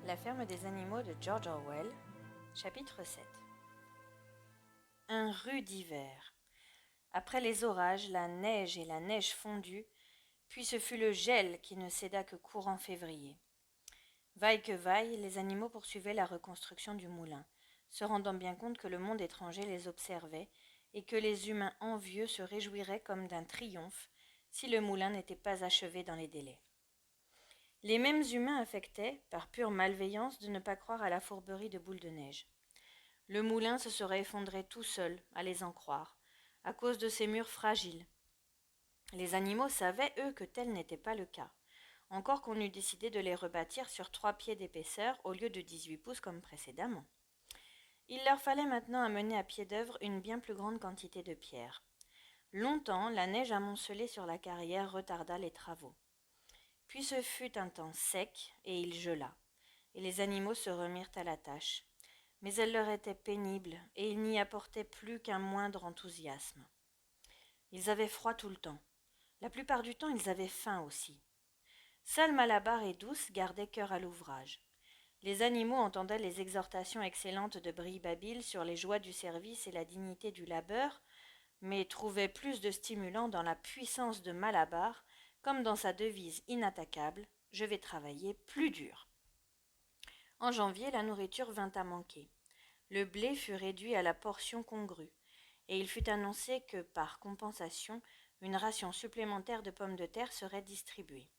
La ferme des animaux de George Orwell, chapitre 7. Un rude hiver. Après les orages, la neige et la neige fondue, puis ce fut le gel qui ne céda que courant février. Vaille que vaille, les animaux poursuivaient la reconstruction du moulin, se rendant bien compte que le monde étranger les observait et que les humains envieux se réjouiraient comme d'un triomphe si le moulin n'était pas achevé dans les délais. Les mêmes humains affectaient, par pure malveillance, de ne pas croire à la fourberie de Boule de Neige. Le moulin se serait effondré tout seul, à les en croire, à cause de ses murs fragiles. Les animaux savaient, eux, que tel n'était pas le cas, encore qu'on eût décidé de les rebâtir sur 3 pieds d'épaisseur au lieu de 18 pouces comme précédemment. Il leur fallait maintenant amener à pied d'œuvre une bien plus grande quantité de pierres. Longtemps, la neige amoncelée sur la carrière retarda les travaux. Puis ce fut un temps sec, et il gela, et les animaux se remirent à la tâche. Mais elle leur était pénible, et ils n'y apportaient plus qu'un moindre enthousiasme. Ils avaient froid tout le temps. La plupart du temps, ils avaient faim aussi. Seul Malabar et Douce gardaient cœur à l'ouvrage. Les animaux entendaient les exhortations excellentes de Brille-Babil sur les joies du service et la dignité du labeur, mais trouvaient plus de stimulant dans la puissance de Malabar, comme dans sa devise inattaquable « Je vais travailler plus dur ». En janvier, la nourriture vint à manquer. Le blé fut réduit à la portion congrue, et il fut annoncé que, par compensation, une ration supplémentaire de pommes de terre serait distribuée.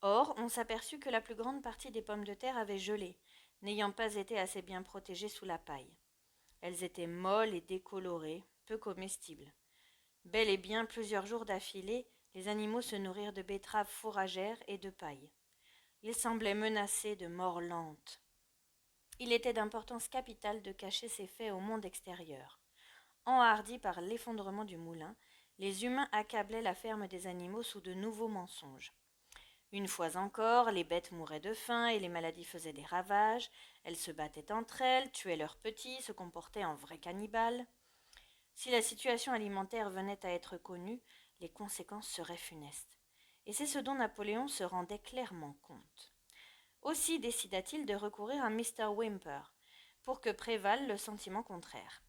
Or, on s'aperçut que la plus grande partie des pommes de terre avait gelé, n'ayant pas été assez bien protégées sous la paille. Elles étaient molles et décolorées, peu comestibles. Bel et bien plusieurs jours d'affilée, les animaux se nourrirent de betteraves fourragères et de paille. Ils semblaient menacés de mort lente. Il était d'importance capitale de cacher ces faits au monde extérieur. Enhardis par l'effondrement du moulin, les humains accablaient la ferme des animaux sous de nouveaux mensonges. Une fois encore, les bêtes mouraient de faim et les maladies faisaient des ravages. Elles se battaient entre elles, tuaient leurs petits, se comportaient en vrais cannibales. Si la situation alimentaire venait à être connue, les conséquences seraient funestes. Et c'est ce dont Napoléon se rendait clairement compte. Aussi décida-t-il de recourir à Mr. Whymper, pour que prévale le sentiment contraire.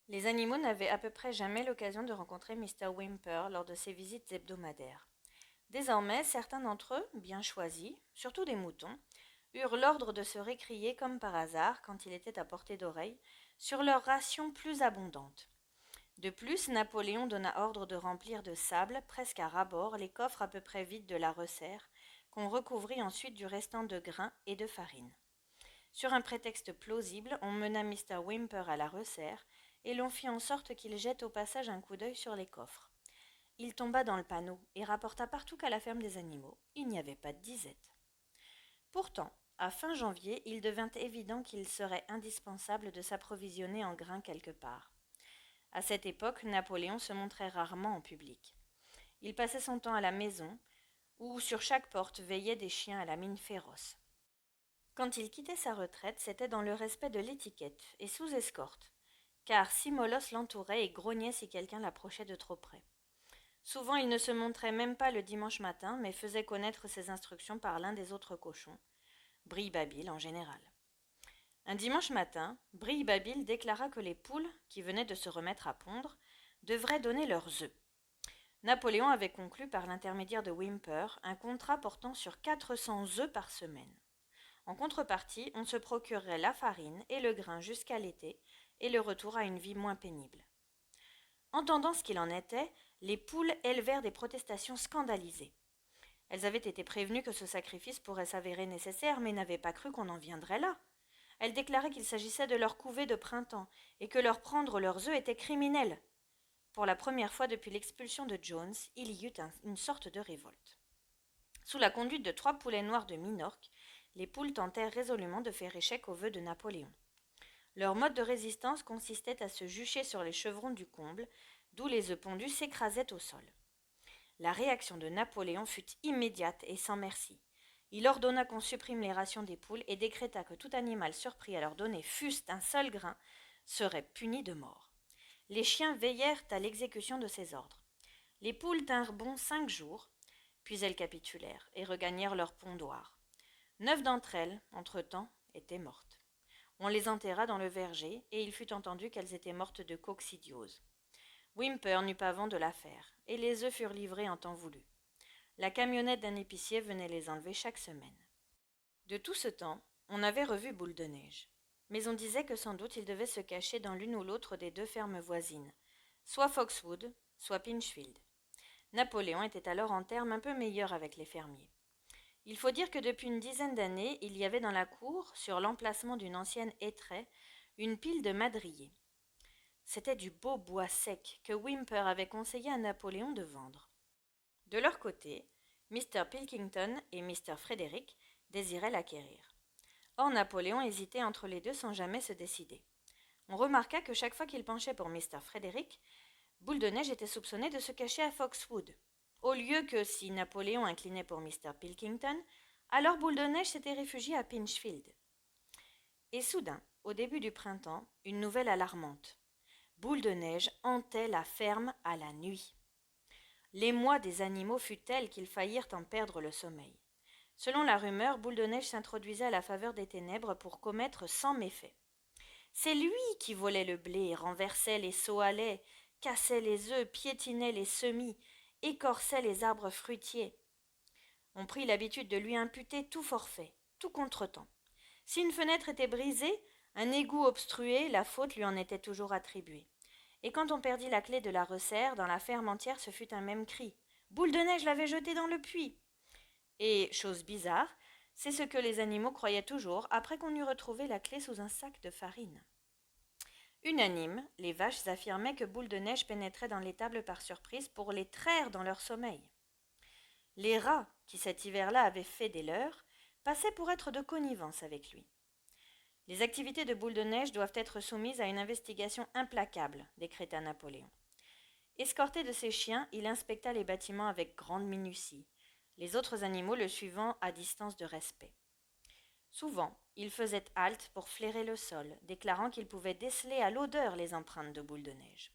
Les animaux n'avaient à peu près jamais l'occasion de rencontrer Mr. Whymper lors de ses visites hebdomadaires. Désormais, certains d'entre eux, bien choisis, surtout des moutons, eurent l'ordre de se récrier comme par hasard, quand il était à portée d'oreille, sur leur ration plus abondante. De plus, Napoléon donna ordre de remplir de sable, presque à ras-bord, les coffres à peu près vides de la resserre, qu'on recouvrit ensuite du restant de grains et de farine. Sur un prétexte plausible, on mena Mr. Whymper à la resserre, et l'on fit en sorte qu'il jette au passage un coup d'œil sur les coffres. Il tomba dans le panneau et rapporta partout qu'à la ferme des animaux, il n'y avait pas de disette. Pourtant, à fin janvier, il devint évident qu'il serait indispensable de s'approvisionner en grains quelque part. À cette époque, Napoléon se montrait rarement en public. Il passait son temps à la maison, où sur chaque porte veillaient des chiens à la mine féroce. Quand il quittait sa retraite, c'était dans le respect de l'étiquette et sous escorte, car Simolos l'entourait et grognait si quelqu'un l'approchait de trop près. Souvent, il ne se montrait même pas le dimanche matin, mais faisait connaître ses instructions par l'un des autres cochons, Brille-Babil en général. Un dimanche matin, Brille-Babil déclara que les poules, qui venaient de se remettre à pondre, devraient donner leurs œufs. Napoléon avait conclu par l'intermédiaire de Whymper un contrat portant sur 400 œufs par semaine. En contrepartie, on se procurerait la farine et le grain jusqu'à l'été et le retour à une vie moins pénible. Entendant ce qu'il en était, les poules élevèrent des protestations scandalisées. Elles avaient été prévenues que ce sacrifice pourrait s'avérer nécessaire, mais n'avaient pas cru qu'on en viendrait là. Elles déclaraient qu'il s'agissait de leur couvée de printemps et que leur prendre leurs œufs était criminel. Pour la première fois depuis l'expulsion de Jones, il y eut une sorte de révolte. Sous la conduite de 3 poulets noirs de Minorque, les poules tentèrent résolument de faire échec aux vœux de Napoléon. Leur mode de résistance consistait à se jucher sur les chevrons du comble, d'où les œufs pondus s'écrasaient au sol. La réaction de Napoléon fut immédiate et sans merci. Il ordonna qu'on supprime les rations des poules et décréta que tout animal surpris à leur donner fût-ce un seul grain serait puni de mort. Les chiens veillèrent à l'exécution de ces ordres. Les poules tinrent bon 5 jours, puis elles capitulèrent et regagnèrent leur pondoir. 9 d'entre elles, entre-temps, étaient mortes. On les enterra dans le verger, et il fut entendu qu'elles étaient mortes de coccidiose. Whymper n'eut pas vent de l'affaire, et les œufs furent livrés en temps voulu. La camionnette d'un épicier venait les enlever chaque semaine. De tout ce temps, on avait revu Boule de Neige. Mais on disait que sans doute il devait se cacher dans l'une ou l'autre des 2 fermes voisines, soit Foxwood, soit Pinchfield. Napoléon était alors en termes un peu meilleurs avec les fermiers. Il faut dire que depuis une dizaine d'années, il y avait dans la cour, sur l'emplacement d'une ancienne hêtraie, une pile de madriers. C'était du beau bois sec que Whymper avait conseillé à Napoléon de vendre. De leur côté, Mr. Pilkington et Mr. Frederick désiraient l'acquérir. Or Napoléon hésitait entre les deux sans jamais se décider. On remarqua que chaque fois qu'il penchait pour Mr. Frederick, Boule de Neige était soupçonné de se cacher à Foxwood, au lieu que si Napoléon inclinait pour Mr. Pilkington, alors Boule de Neige s'était réfugié à Pinchfield. Et soudain, au début du printemps, une nouvelle alarmante. Boule de Neige hantait la ferme à la nuit. L'émoi des animaux fut tel qu'ils faillirent en perdre le sommeil. Selon la rumeur, Boule de Neige s'introduisait à la faveur des ténèbres pour commettre 100 méfaits. C'est lui qui volait le blé, renversait les seaux à lait, cassait les œufs, piétinait les semis, écorçait les arbres fruitiers. On prit l'habitude de lui imputer tout forfait, tout contretemps. Si une fenêtre était brisée, un égout obstrué, la faute lui en était toujours attribuée. Et quand on perdit la clé de la resserre, dans la ferme entière ce fut un même cri. Boule de Neige l'avait jeté dans le puits. Et, chose bizarre, c'est ce que les animaux croyaient toujours après qu'on eut retrouvé la clé sous un sac de farine. Unanimes, les vaches affirmaient que Boule de Neige pénétrait dans l'étable par surprise pour les traire dans leur sommeil. Les rats, qui cet hiver-là avaient fait des leurs, passaient pour être de connivence avec lui. Les activités de Boule de Neige doivent être soumises à une investigation implacable, décréta Napoléon. Escorté de ses chiens, il inspecta les bâtiments avec grande minutie, les autres animaux le suivant à distance de respect. Souvent, il faisait halte pour flairer le sol, déclarant qu'il pouvait déceler à l'odeur les empreintes de Boule de Neige.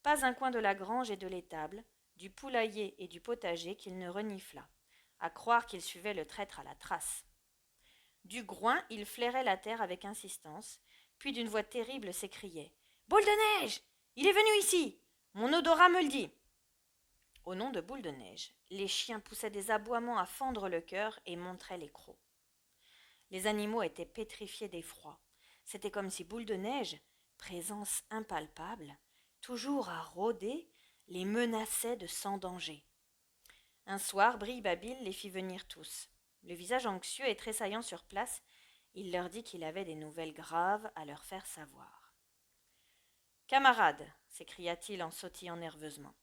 Pas un coin de la grange et de l'étable, du poulailler et du potager qu'il ne renifla, à croire qu'il suivait le traître à la trace. Du groin, il flairait la terre avec insistance, puis d'une voix terrible s'écriait « Boule de Neige! Il est venu ici! Mon odorat me le dit !» Au nom de Boule de Neige, les chiens poussaient des aboiements à fendre le cœur et montraient les crocs. Les animaux étaient pétrifiés d'effroi. C'était comme si Boule de Neige, présence impalpable, toujours à rôder, les menaçait de sans danger. Un soir, Brille-Babil les fit venir tous. Le visage anxieux et tressaillant sur place, il leur dit qu'il avait des nouvelles graves à leur faire savoir. « Camarades, s'écria-t-il en sautillant nerveusement,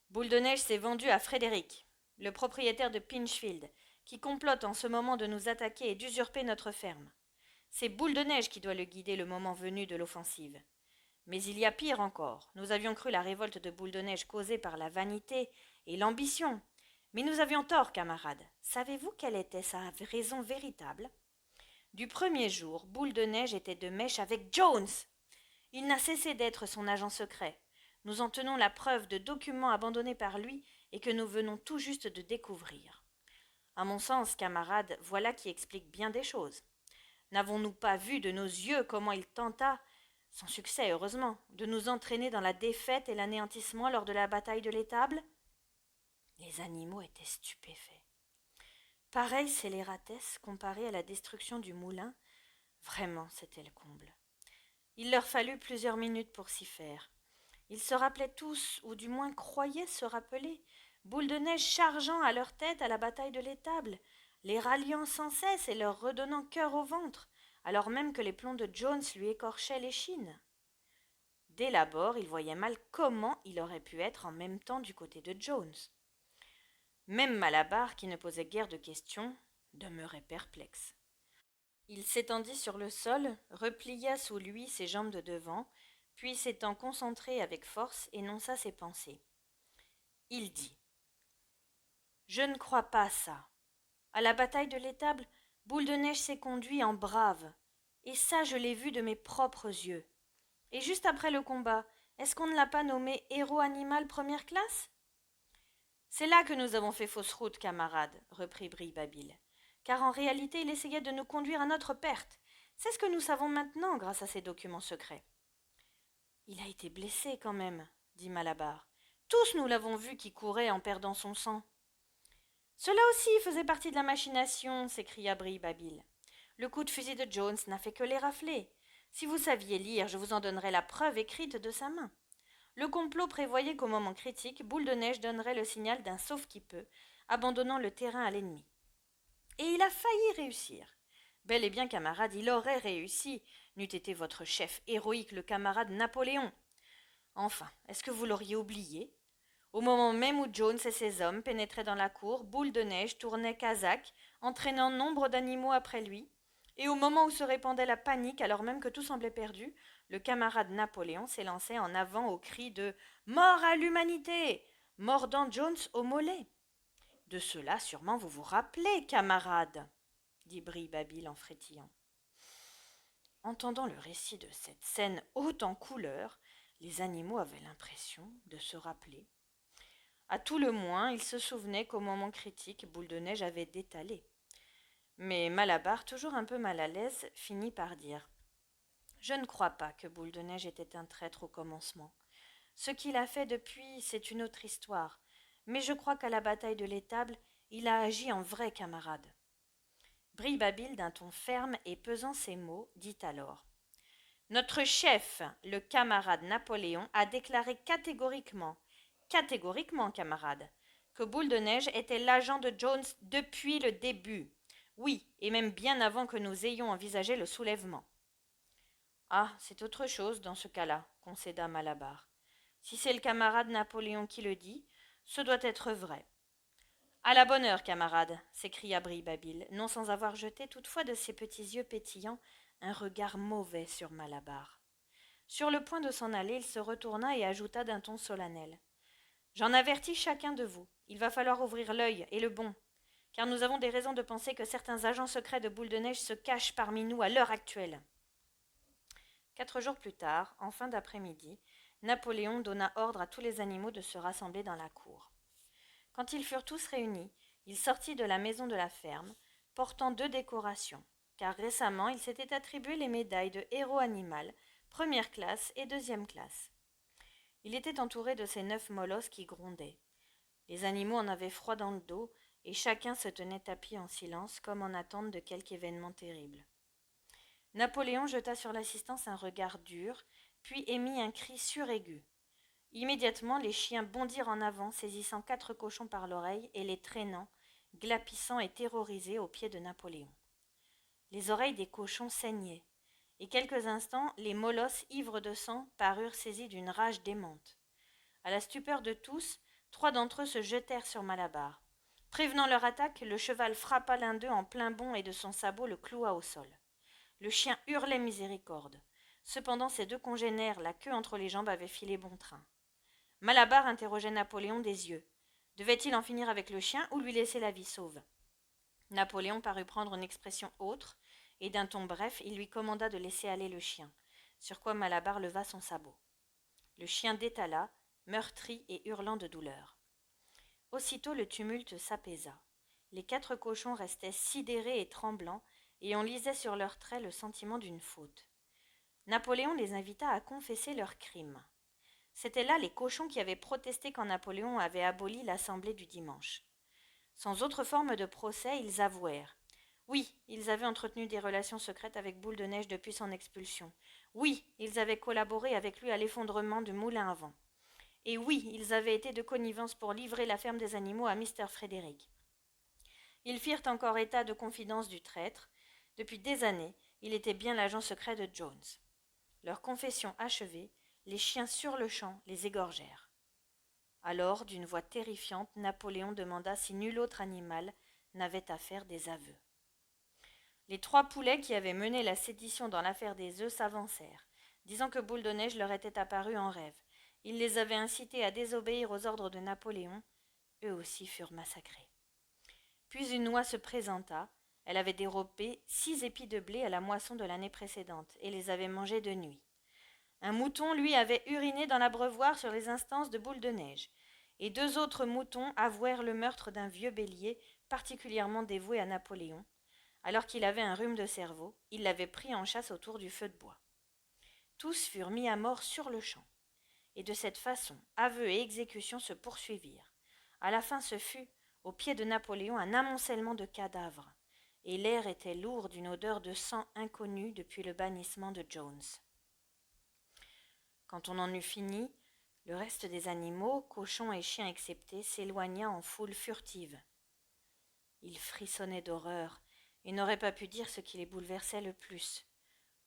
Boule de Neige s'est vendu à Frédéric, le propriétaire de Pinchfield, qui complote en ce moment de nous attaquer et d'usurper notre ferme. C'est Boule de Neige qui doit le guider le moment venu de l'offensive. Mais il y a pire encore. Nous avions cru la révolte de Boule de Neige causée par la vanité et l'ambition. Mais nous avions tort, camarades. Savez-vous quelle était sa raison véritable ? Du premier jour, Boule de Neige était de mèche avec Jones. Il n'a cessé d'être son agent secret. Nous en tenons la preuve de documents abandonnés par lui et que nous venons tout juste de découvrir. À mon sens, camarades, voilà qui explique bien des choses. N'avons-nous pas vu de nos yeux comment il tenta, sans succès heureusement, de nous entraîner dans la défaite et l'anéantissement lors de la bataille de l'étable ? Les animaux étaient stupéfaits. Pareille scélératesse comparée à la destruction du moulin, vraiment c'était le comble. Il leur fallut plusieurs minutes pour s'y faire. Ils se rappelaient tous, ou du moins croyaient se rappeler, Boule de Neige chargeant à leur tête à la bataille de l'étable, les ralliant sans cesse et leur redonnant cœur au ventre, alors même que les plombs de Jones lui écorchaient l'échine. Dès l'abord, il voyait mal comment il aurait pu être en même temps du côté de Jones. Même Malabar, qui ne posait guère de questions, demeurait perplexe. Il s'étendit sur le sol, replia sous lui ses jambes de devant, puis s'étant concentré avec force, énonça ses pensées. Il dit « Je ne crois pas ça. À la bataille de l'étable, Boule de Neige s'est conduit en brave, et ça je l'ai vu de mes propres yeux. Et juste après le combat, est-ce qu'on ne l'a pas nommé héros animal première classe ? C'est là que nous avons fait fausse route, camarades, reprit Brille-Babil. car en réalité il essayait de nous conduire à notre perte. C'est ce que nous savons maintenant grâce à ces documents secrets. Il a été blessé quand même, dit Malabar. Tous nous l'avons vu qui courait en perdant son sang. Cela aussi faisait partie de la machination, s'écria Bree-Babil. Le coup de fusil de Jones n'a fait que les rafler. Si vous saviez lire, je vous en donnerais la preuve écrite de sa main. Le complot prévoyait qu'au moment critique, Boule de Neige donnerait le signal d'un sauve-qui-peut, abandonnant le terrain à l'ennemi. Et il a failli réussir. Bel et bien, camarade, il aurait réussi, n'eût été votre chef héroïque, le camarade Napoléon. Enfin, est-ce que vous l'auriez oublié? Au moment même où Jones et ses hommes pénétraient dans la cour, Boule de Neige tournait Kazakh, entraînant nombre d'animaux après lui, et au moment où se répandait la panique, alors même que tout semblait perdu, le camarade Napoléon s'élançait en avant au cri de « Mort à l'humanité !» mordant Jones au mollet. « De cela sûrement vous vous rappelez, camarade !» dit Bree-Babil en frétillant. Entendant le récit de cette scène haute en couleurs, les animaux avaient l'impression de se rappeler. À tout le moins, ils se souvenaient qu'au moment critique, Boule de Neige avait détalé. Mais Malabar, toujours un peu mal à l'aise, finit par dire « Je ne crois pas que Boule de Neige était un traître au commencement. Ce qu'il a fait depuis, c'est une autre histoire. Mais je crois qu'à la bataille de l'étable, il a agi en vrai camarade. » Bree-Babil, d'un ton ferme et pesant ses mots, dit alors « Notre chef, le camarade Napoléon, a déclaré catégoriquement, camarade, que Boule de Neige était l'agent de Jones depuis le début. Oui, et même bien avant que nous ayons envisagé le soulèvement. » Ah, c'est autre chose dans ce cas-là, concéda Malabar. Si c'est le camarade Napoléon qui le dit, ce doit être vrai. À la bonne heure, camarade, s'écria Bree-Babil, non sans avoir jeté toutefois de ses petits yeux pétillants un regard mauvais sur Malabar. Sur le point de s'en aller, il se retourna et ajouta d'un ton solennel. J'en avertis chacun de vous. Il va falloir ouvrir l'œil, et le bon, car nous avons des raisons de penser que certains agents secrets de Boule de Neige se cachent parmi nous à l'heure actuelle. 4 jours plus tard, en fin d'après-midi, Napoléon donna ordre à tous les animaux de se rassembler dans la cour. Quand ils furent tous réunis, il sortit de la maison de la ferme, portant 2 décorations, car récemment il s'était attribué les médailles de héros animal, première classe et deuxième classe. Il était entouré de ses 9 molosses qui grondaient. Les animaux en avaient froid dans le dos, et chacun se tenait tapi en silence, comme en attente de quelque événement terrible. Napoléon jeta sur l'assistance un regard dur, puis émit un cri suraigu. Immédiatement, les chiens bondirent en avant, saisissant 4 cochons par l'oreille et les traînant, glapissant et terrorisés aux pieds de Napoléon. Les oreilles des cochons saignaient, et quelques instants, les molosses ivres de sang parurent saisis d'une rage démente. À la stupeur de tous, 3 d'entre eux se jetèrent sur Malabar. Prévenant leur attaque, le cheval frappa l'un d'eux en plein bond et de son sabot le cloua au sol. Le chien hurlait miséricorde. Cependant, ses 2 congénères, la queue entre les jambes, avaient filé bon train. Malabar interrogeait Napoléon des yeux. Devait-il en finir avec le chien ou lui laisser la vie sauve? Napoléon parut prendre une expression autre, et d'un ton bref, il lui commanda de laisser aller le chien, sur quoi Malabar leva son sabot. Le chien détala, meurtri et hurlant de douleur. Aussitôt le tumulte s'apaisa. Les 4 cochons restaient sidérés et tremblants, et on lisait sur leurs traits le sentiment d'une faute. Napoléon les invita à confesser leurs crimes. C'étaient là les cochons qui avaient protesté quand Napoléon avait aboli l'Assemblée du dimanche. Sans autre forme de procès, ils avouèrent. Oui, ils avaient entretenu des relations secrètes avec Boule de Neige depuis son expulsion. Oui, ils avaient collaboré avec lui à l'effondrement du moulin à vent. Et oui, ils avaient été de connivence pour livrer la ferme des animaux à Mr. Frédéric. Ils firent encore état de confidence du traître. Depuis des années, il était bien l'agent secret de Jones. Leur confession achevée, les chiens sur-le-champ les égorgèrent. Alors, d'une voix terrifiante, Napoléon demanda si nul autre animal n'avait à faire des aveux. Les 3 poulets qui avaient mené la sédition dans l'affaire des œufs s'avancèrent, disant que Boule de Neige leur était apparu en rêve. Ils les avaient incités à désobéir aux ordres de Napoléon. Eux aussi furent massacrés. Puis une oie se présenta. Elle avait dérobé 6 épis de blé à la moisson de l'année précédente et les avait mangés de nuit. Un mouton, lui, avait uriné dans l'abreuvoir sur les instances de Boule de Neige, et 2 autres moutons avouèrent le meurtre d'un vieux bélier particulièrement dévoué à Napoléon, Alors qu'il avait un rhume de cerveau, il l'avait pris en chasse autour du feu de bois. Tous furent mis à mort sur-le-champ. Et de cette façon, aveux et exécutions se poursuivirent. À la fin, ce fut, au pied de Napoléon, un amoncellement de cadavres, et l'air était lourd d'une odeur de sang inconnue depuis le bannissement de Jones. Quand on en eut fini, le reste des animaux, cochons et chiens exceptés, s'éloigna en foule furtive. Ils frissonnaient d'horreur et n'auraient pas pu dire ce qui les bouleversait le plus,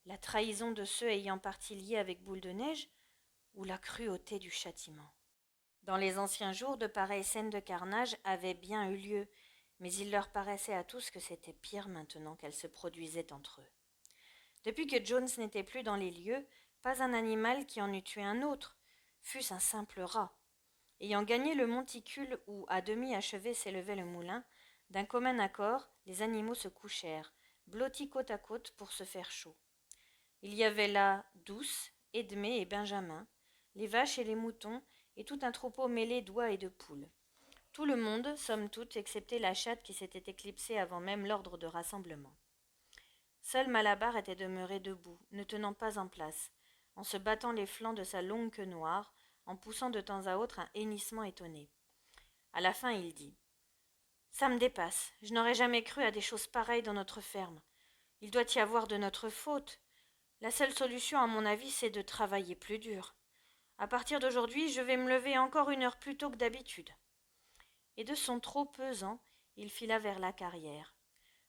la trahison de ceux ayant partie liée avec Boule de Neige ou la cruauté du châtiment. Dans les anciens jours, de pareilles scènes de carnage avaient bien eu lieu, mais il leur paraissait à tous que c'était pire maintenant qu'elles se produisaient entre eux. Depuis que Jones n'était plus dans les lieux, pas un animal qui en eût tué un autre, fût-ce un simple rat. Ayant gagné le monticule où, à demi achevé, s'élevait le moulin, d'un commun accord, les animaux se couchèrent, blottis côte à côte pour se faire chaud. Il y avait là Douce, Edmé et Benjamin, les vaches et les moutons, et tout un troupeau mêlé d'oies et de poules. Tout le monde, somme toute, excepté la chatte qui s'était éclipsée avant même l'ordre de rassemblement. Seul Malabar était demeuré debout, ne tenant pas en place, en se battant les flancs de sa longue queue noire, en poussant de temps à autre un hennissement étonné. À la fin, il dit « Ça me dépasse, je n'aurais jamais cru à des choses pareilles dans notre ferme. Il doit y avoir de notre faute. La seule solution, à mon avis, c'est de travailler plus dur. À partir d'aujourd'hui, je vais me lever encore 1 heure plus tôt que d'habitude. » Et de son trot pesant, il fila vers la carrière.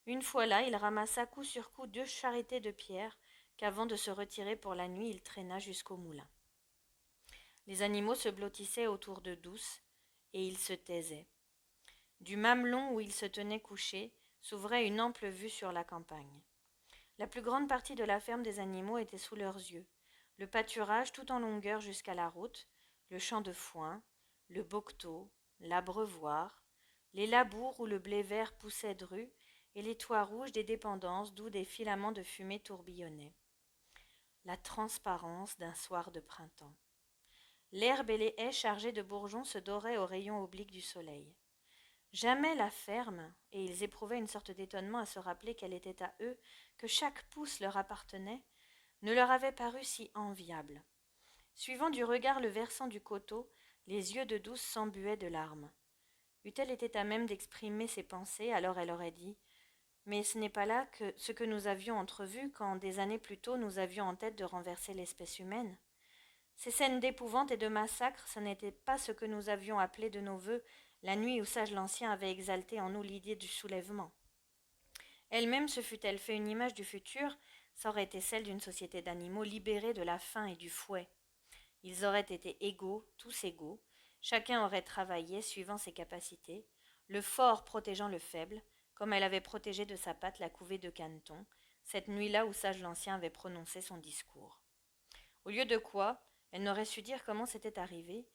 Une fois là, il ramassa coup sur coup 2 charretées de pierre qu'avant de se retirer pour la nuit, il traîna jusqu'au moulin. Les animaux se blottissaient autour de Douce, et ils se taisaient. Du mamelon où ils se tenaient couchés s'ouvrait une ample vue sur la campagne. La plus grande partie de la ferme des animaux était sous leurs yeux. Le pâturage tout en longueur jusqu'à la route, le champ de foin, le bocteau, l'abreuvoir, les labours où le blé vert poussait dru, et les toits rouges des dépendances d'où des filaments de fumée tourbillonnaient. La transparence d'un soir de printemps. L'herbe et les haies chargées de bourgeons se doraient aux rayons obliques du soleil. Jamais la ferme, et ils éprouvaient une sorte d'étonnement à se rappeler qu'elle était à eux, que chaque pouce leur appartenait, ne leur avait paru si enviable. Suivant du regard le versant du coteau, les yeux de Douce s'embuaient de larmes. Eût-elle été à même d'exprimer ses pensées, alors elle aurait dit « Mais ce n'est pas là que ce que nous avions entrevu quand, des années plus tôt, nous avions en tête de renverser l'espèce humaine. Ces scènes d'épouvante et de massacre, ce n'était pas ce que nous avions appelé de nos vœux la nuit où Sage l'Ancien avait exalté en nous l'idée du soulèvement. Elle-même se fût-elle fait une image du futur, ça aurait été celle d'une société d'animaux libérés de la faim et du fouet. Ils auraient été égaux, tous égaux, chacun aurait travaillé suivant ses capacités, le fort protégeant le faible, comme elle avait protégé de sa patte la couvée de Caneton, cette nuit-là où Sage l'Ancien avait prononcé son discours. Au lieu de quoi, elle n'aurait su dire comment c'était arrivé.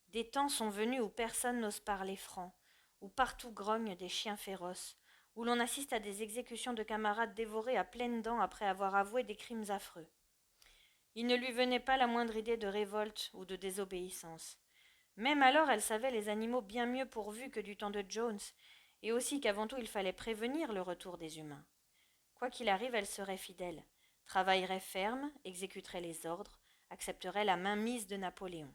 Des temps sont venus où personne n'ose parler franc, où partout grognent des chiens féroces, où l'on assiste à des exécutions de camarades dévorés à pleines dents après avoir avoué des crimes affreux. Il ne lui venait pas la moindre idée de révolte ou de désobéissance. Même alors, elle savait les animaux bien mieux pourvus que du temps de Jones, et aussi qu'avant tout il fallait prévenir le retour des humains. Quoi qu'il arrive, elle serait fidèle, travaillerait ferme, exécuterait les ordres, accepterait la mainmise de Napoléon.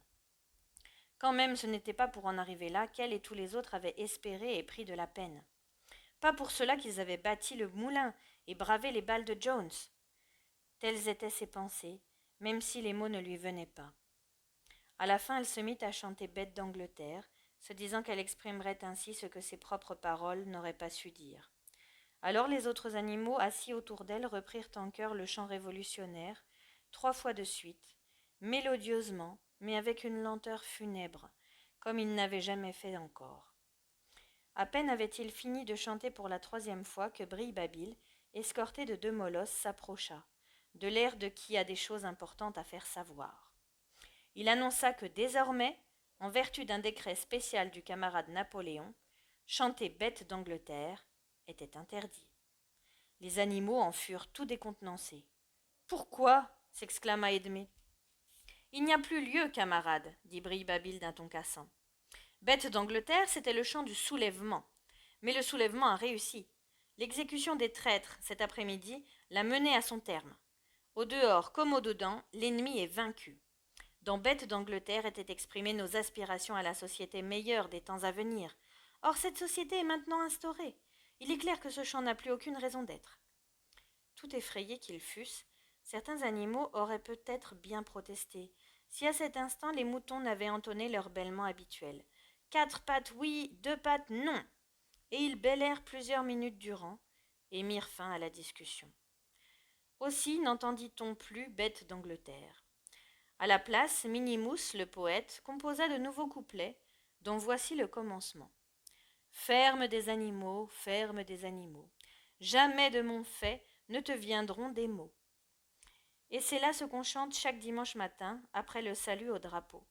Quand même ce n'était pas pour en arriver là qu'elle et tous les autres avaient espéré et pris de la peine. Pas pour cela qu'ils avaient bâti le moulin et bravé les balles de Jones. Telles étaient ses pensées, même si les mots ne lui venaient pas. À la fin, elle se mit à chanter Bête d'Angleterre, se disant qu'elle exprimerait ainsi ce que ses propres paroles n'auraient pas su dire. Alors les autres animaux, assis autour d'elle, reprirent en chœur le chant révolutionnaire, 3 fois de suite, mélodieusement, mais avec une lenteur funèbre, comme ils n'avaient jamais fait encore. À peine avait-il fini de chanter pour la 3e fois que Brille-Babil, escorté de 2 molosses, s'approcha, de l'air de qui a des choses importantes à faire savoir. Il annonça que désormais, en vertu d'un décret spécial du camarade Napoléon, chanter Bête d'Angleterre était interdit. Les animaux en furent tout décontenancés. « Pourquoi » s'exclama Edmé. « Il n'y a plus lieu, camarade, dit Brille-Babil d'un ton cassant. Bête d'Angleterre, c'était le chant du soulèvement. Mais le soulèvement a réussi. L'exécution des traîtres, cet après-midi, l'a menée à son terme. Au dehors comme au dedans, l'ennemi est vaincu. Dans Bêtes d'Angleterre étaient exprimées nos aspirations à la société meilleure des temps à venir. Or cette société est maintenant instaurée. Il est clair que ce chant n'a plus aucune raison d'être. Tout effrayés qu'ils fussent, certains animaux auraient peut-être bien protesté, si à cet instant les moutons n'avaient entonné leur bêlement habituel. 4 pattes oui, 2 pattes non. Et ils bêlèrent plusieurs minutes durant, et mirent fin à la discussion. Aussi n'entendit-on plus Bêtes d'Angleterre. À la place, Minimous, le poète, composa de nouveaux couplets, dont voici le commencement. Ferme des animaux, jamais de mon fait ne te viendront des mots. Et c'est là ce qu'on chante chaque dimanche matin, après le salut au drapeau.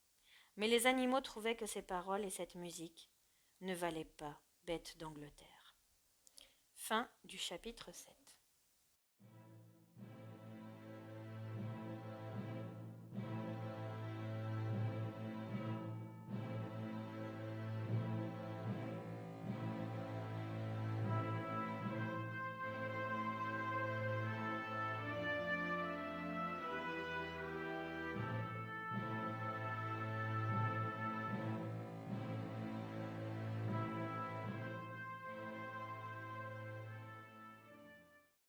Mais les animaux trouvaient que ces paroles et cette musique ne valaient pas Bêtes d'Angleterre. Fin du chapitre 7.